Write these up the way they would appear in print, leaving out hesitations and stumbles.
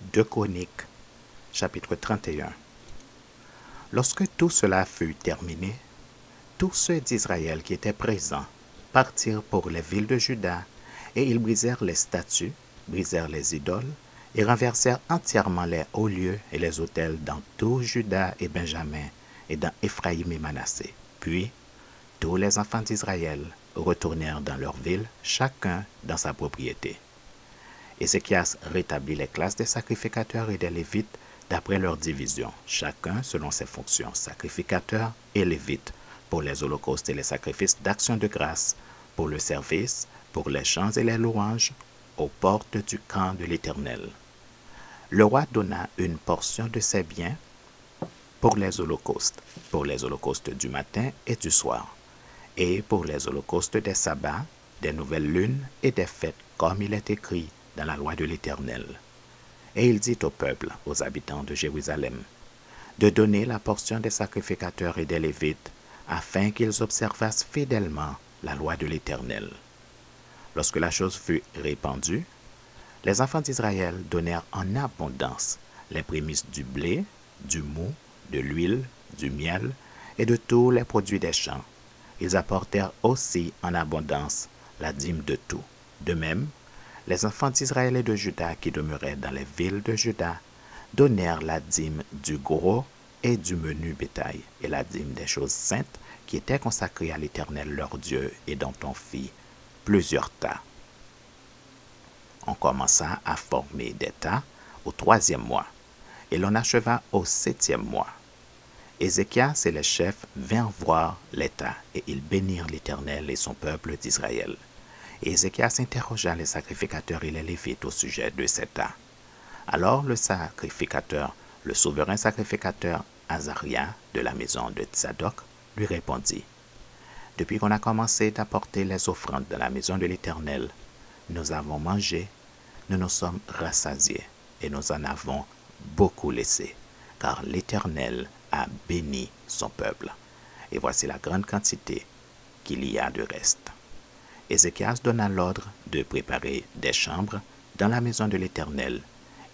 2 Chroniques, chapitre 31. Lorsque tout cela fut terminé, tous ceux d'Israël qui étaient présents partirent pour les villes de Juda, et ils brisèrent les statues, brisèrent les idoles, et renversèrent entièrement les hauts lieux et les autels dans tout Juda et Benjamin, et dans Éphraïm et Manassé. Puis, tous les enfants d'Israël retournèrent dans leur ville, chacun dans sa propriété. Ézéchias rétablit les classes des sacrificateurs et des lévites d'après leur division, chacun selon ses fonctions, sacrificateurs et lévites, pour les holocaustes et les sacrifices d'action de grâce, pour le service, pour les chants et les louanges, aux portes du camp de l'Éternel. Le roi donna une portion de ses biens pour les holocaustes du matin et du soir, et pour les holocaustes des sabbats, des nouvelles lunes et des fêtes, comme il est écrit dans la loi de l'Éternel. Et il dit au peuple, aux habitants de Jérusalem, de donner la portion des sacrificateurs et des lévites, afin qu'ils observassent fidèlement la loi de l'Éternel. Lorsque la chose fut répandue, les enfants d'Israël donnèrent en abondance les prémices du blé, du mou, de l'huile, du miel et de tous les produits des champs. Ils apportèrent aussi en abondance la dîme de tout. De même, les enfants d'Israël et de Juda qui demeuraient dans les villes de Juda donnèrent la dîme du gros et du menu bétail, et la dîme des choses saintes qui étaient consacrées à l'Éternel leur Dieu et dont on fit plusieurs tas. On commença à former des tas au 3e mois, et l'on acheva au 7e mois. Ézéchias et les chefs vinrent voir les tas, et ils bénirent l'Éternel et son peuple d'Israël. Et Ézéchias interrogea les sacrificateurs et les lévites au sujet de ces tas. Alors le sacrificateur, le souverain sacrificateur Azaria de la maison de Tsadok, lui répondit: Depuis qu'on a commencé d'apporter les offrandes dans la maison de l'Éternel, nous avons mangé, nous nous sommes rassasiés, et nous en avons beaucoup laissé, car l'Éternel a béni son peuple. Et voici la grande quantité qu'il y a de reste. Ézéchias donna l'ordre de préparer des chambres dans la maison de l'Éternel,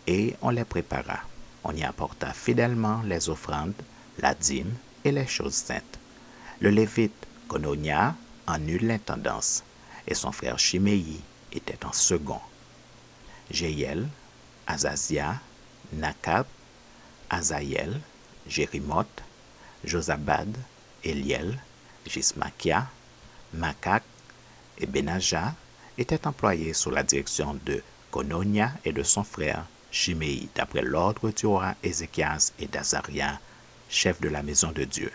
et on les prépara. On y apporta fidèlement les offrandes, la dîme et les choses saintes. Le lévite Cononia en eut l'intendance, et son frère Chiméi était en second. Jéhiel, Azazia, Nakab, Azaïel, Jérimoth, Josabad, Eliel, Jismakia, Makak et Benaja étaient employés sous la direction de Cononia et de son frère Chiméi, d'après l'ordre du roi Ézéchias et d'Azaria, chef de la maison de Dieu.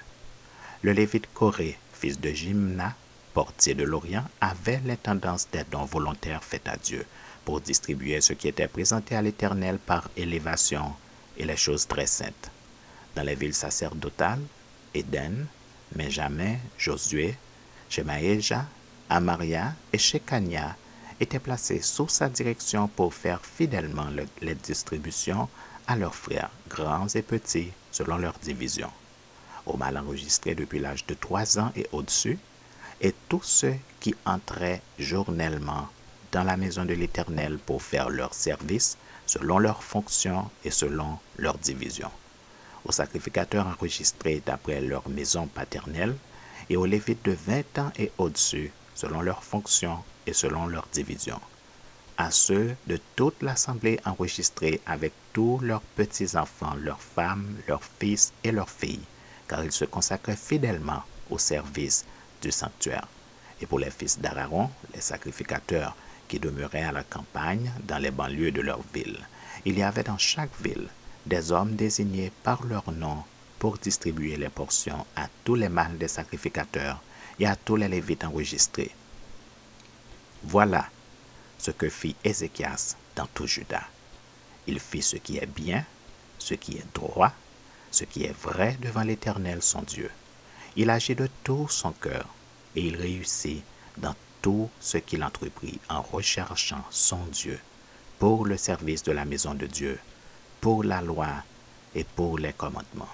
Le lévite Coré, fils de Jimna, portier de l'Orient, avait l'intendance des dons volontaires faits à Dieu, pour distribuer ce qui était présenté à l'Éternel par élévation et les choses très saintes. Dans les villes sacerdotales, Éden, Benjamin, Josué, Shemaéja, Amaria et Shekania étaient placés sous sa direction pour faire fidèlement les distributions à leurs frères, grands et petits, selon leur division. Aux mâles enregistrés depuis l'âge de 3 ans et au-dessus, et tous ceux qui entraient journellement dans la maison de l'Éternel pour faire leur service, selon leurs fonctions et selon leur division. Aux sacrificateurs enregistrés d'après leur maison paternelle, et aux lévites de 20 ans et au-dessus, selon leurs fonctions et selon leur division. À ceux de toute l'assemblée enregistrés avec tous leurs petits-enfants, leurs femmes, leurs fils et leurs filles, car ils se consacraient fidèlement au service du sanctuaire. Et pour les fils d'Aaron, les sacrificateurs qui demeuraient à la campagne, dans les banlieues de leur ville, il y avait dans chaque ville des hommes désignés par leur nom pour distribuer les portions à tous les mâles des sacrificateurs et à tous les lévites enregistrés. Voilà ce que fit Ézéchias dans tout Juda. Il fit ce qui est bien, ce qui est droit, ce qui est vrai devant l'Éternel son Dieu. Il agit de tout son cœur, et il réussit dans tout ce qu'il entreprit en recherchant son Dieu, pour le service de la maison de Dieu, pour la loi et pour les commandements.